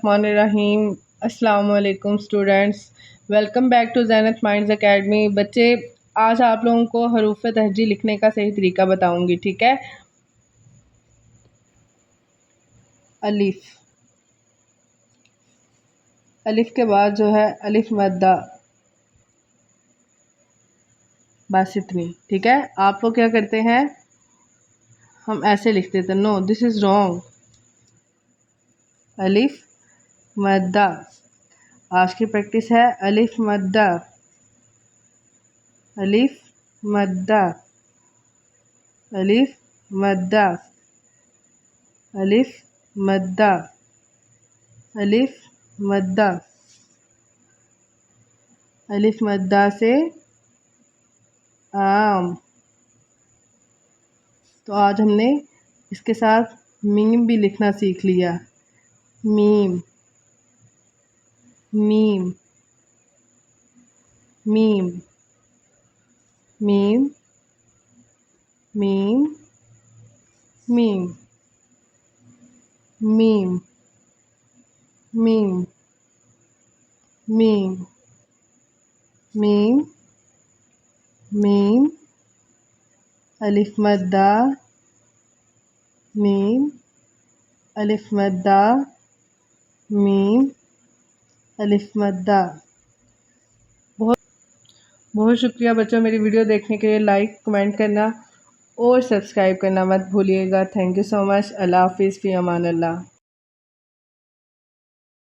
बिस्मिल्लाहिर्रहमानिर्रहीम। अस्सलाम वालेकुम students, welcome back to Zeenat Minds Academy. बच्चे, आज आप लोगों को हरूफ तहजी लिखने का सही तरीका बताऊंगी, ठीक है। अलिफ, अलिफ के बाद जो है अलिफ मद्दा, बस इतनी, ठीक है। आप लोग क्या करते हैं, हम ऐसे लिखते थे, नो दिस इज़ रॉन्ग। अलिफ मद्दा, आज की प्रैक्टिस है अलिफ मद्दा, अलिफ मद्दा, अलिफ मद्दा, अलिफ मद्दा, अलिफ मद्दा, अलिफ मद्दा से आम। तो आज हमने इसके साथ मीम भी लिखना सीख लिया। Meme, meme, meme, meme, meme, meme, meme, meme, meme, meme, meme, अलिफ मद्दा, मीम, अलिफ मद्दा, मीम, अलिफ मद्दा। बहुत बहुत शुक्रिया बच्चों, मेरी वीडियो देखने के लिए। लाइक कमेंट करना और सब्सक्राइब करना मत भूलिएगा। Thank you so much. अल्लाह हाफिज़, फ़ी अमान अल्लाह।